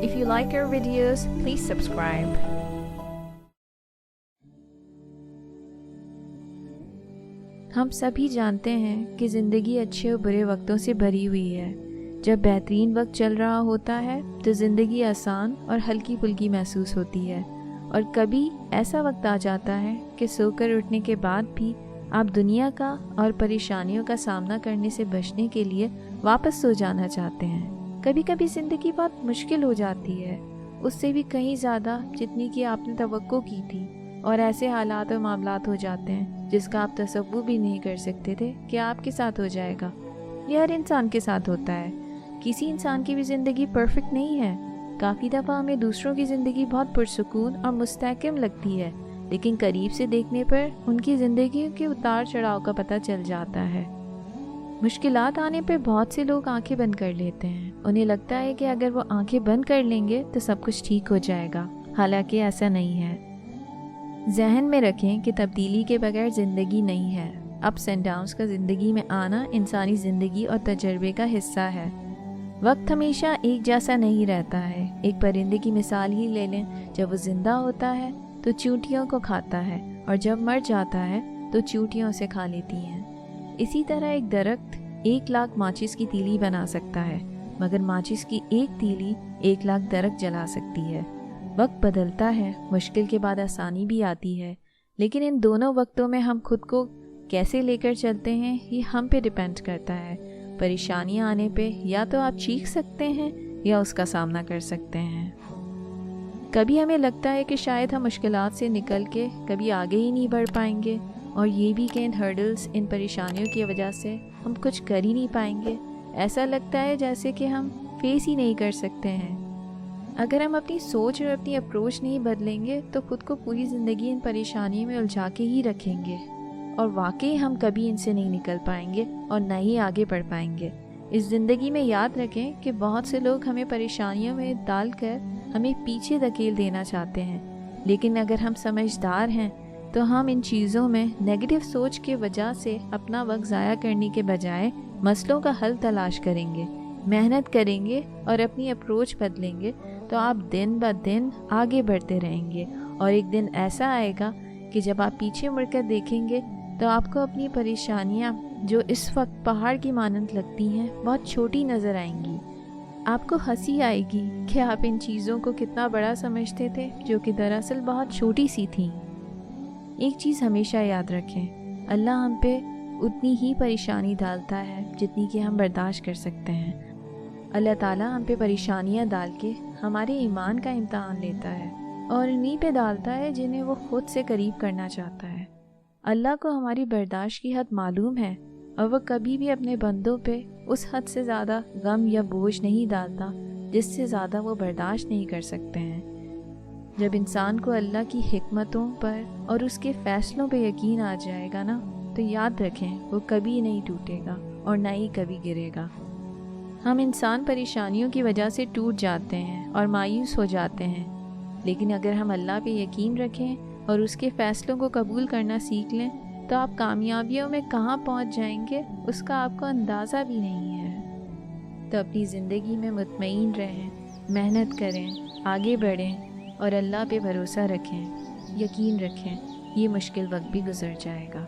If you like our videos, please subscribe. ہم سبھی جانتے ہیں کہ زندگی اچھے اور برے وقتوں سے بھری ہوئی ہے۔ جب بہترین وقت چل رہا ہوتا ہے تو زندگی آسان اور ہلکی پھلکی محسوس ہوتی ہے، اور کبھی ایسا وقت آ جاتا ہے کہ سو کر اٹھنے کے بعد بھی آپ دنیا کا اور پریشانیوں کا سامنا کرنے سے بچنے کے لیے واپس سو جانا چاہتے ہیں۔ کبھی کبھی زندگی بہت مشکل ہو جاتی ہے، اس سے بھی کہیں زیادہ جتنی کہ آپ نے توقع کی تھی، اور ایسے حالات اور معاملات ہو جاتے ہیں جس کا آپ تصور بھی نہیں کر سکتے تھے کہ آپ کے ساتھ ہو جائے گا۔ یہ ہر انسان کے ساتھ ہوتا ہے، کسی انسان کی بھی زندگی پرفیکٹ نہیں ہے۔ کافی دفعہ ہمیں دوسروں کی زندگی بہت پرسکون اور مستحکم لگتی ہے، لیکن قریب سے دیکھنے پر ان کی زندگی کے اتار چڑھاؤ کا پتہ چل جاتا ہے۔ مشکلات آنے پہ بہت سے لوگ آنکھیں بند کر لیتے ہیں، انہیں لگتا ہے کہ اگر وہ آنکھیں بند کر لیں گے تو سب کچھ ٹھیک ہو جائے گا، حالانکہ ایسا نہیں ہے۔ ذہن میں رکھیں کہ تبدیلی کے بغیر زندگی نہیں ہے۔ اپس اینڈ ڈاؤنس کا زندگی میں آنا انسانی زندگی اور تجربے کا حصہ ہے۔ وقت ہمیشہ ایک جیسا نہیں رہتا ہے۔ ایک پرندے کی مثال ہی لے لیں، جب وہ زندہ ہوتا ہے تو چیونٹیوں کو کھاتا ہے، اور جب مر جاتا ہے تو چیونٹیاں اسے کھا لیتی ہیں۔ اسی طرح ایک درخت 1,00,000 ماچس کی تیلی بنا سکتا ہے، مگر ماچس کی ایک تیلی 1,00,000 درخت جلا سکتی ہے۔ وقت بدلتا ہے، مشکل کے بعد آسانی بھی آتی ہے، لیکن ان دونوں وقتوں میں ہم خود کو کیسے لے کر چلتے ہیں یہ ہم پہ ڈیپینڈ کرتا ہے۔ پریشانیاں آنے پہ یا تو آپ چیخ سکتے ہیں یا اس کا سامنا کر سکتے ہیں۔ کبھی ہمیں لگتا ہے کہ شاید ہم مشکلات سے نکل کے کبھی آگے ہی نہیں بڑھ پائیں گے، اور یہ بھی کہ ان ہرڈلز، ان پریشانیوں کی وجہ سے ہم کچھ کر ہی نہیں پائیں گے۔ ایسا لگتا ہے جیسے کہ ہم فیس ہی نہیں کر سکتے ہیں۔ اگر ہم اپنی سوچ اور اپنی اپروچ نہیں بدلیں گے تو خود کو پوری زندگی ان پریشانیوں میں الجھا کے ہی رکھیں گے، اور واقعی ہم کبھی ان سے نہیں نکل پائیں گے اور نہ ہی آگے بڑھ پائیں گے۔ اس زندگی میں یاد رکھیں کہ بہت سے لوگ ہمیں پریشانیوں میں ڈال کر ہمیں پیچھے دھکیل دینا چاہتے ہیں، لیکن اگر ہم سمجھدار ہیں تو ہم ان چیزوں میں نیگیٹو سوچ کے وجہ سے اپنا وقت ضائع کرنے کے بجائے مسئلوں کا حل تلاش کریں گے، محنت کریں گے اور اپنی اپروچ بدلیں گے، تو آپ دن بہ دن آگے بڑھتے رہیں گے، اور ایک دن ایسا آئے گا کہ جب آپ پیچھے مڑ کر دیکھیں گے تو آپ کو اپنی پریشانیاں جو اس وقت پہاڑ کی مانند لگتی ہیں بہت چھوٹی نظر آئیں گی۔ آپ کو ہنسی آئے گی کہ آپ ان چیزوں کو کتنا بڑا سمجھتے تھے جو کہ دراصل بہت چھوٹی سی تھیں۔ ایک چیز ہمیشہ یاد رکھیں، اللہ ہم پہ اتنی ہی پریشانی ڈالتا ہے جتنی کہ ہم برداشت کر سکتے ہیں۔ اللہ تعالیٰ ہم پہ پریشانیاں ڈال کے ہمارے ایمان کا امتحان لیتا ہے، اور انہی پہ ڈالتا ہے جنہیں وہ خود سے قریب کرنا چاہتا ہے۔ اللہ کو ہماری برداشت کی حد معلوم ہے، اور وہ کبھی بھی اپنے بندوں پہ اس حد سے زیادہ غم یا بوجھ نہیں ڈالتا جس سے زیادہ وہ برداشت نہیں کر سکتے ہیں۔ جب انسان کو اللہ کی حکمتوں پر اور اس کے فیصلوں پہ یقین آ جائے گا نا، تو یاد رکھیں وہ کبھی نہیں ٹوٹے گا اور نہ ہی کبھی گرے گا۔ ہم انسان پریشانیوں کی وجہ سے ٹوٹ جاتے ہیں اور مایوس ہو جاتے ہیں، لیکن اگر ہم اللہ پہ یقین رکھیں اور اس کے فیصلوں کو قبول کرنا سیکھ لیں تو آپ کامیابیوں میں کہاں پہنچ جائیں گے اس کا آپ کو اندازہ بھی نہیں ہے۔ تو اپنی زندگی میں مطمئن رہیں، محنت کریں، آگے بڑھیں اور اللہ پہ بھروسہ رکھیں، یقین رکھیں یہ مشکل وقت بھی گزر جائے گا۔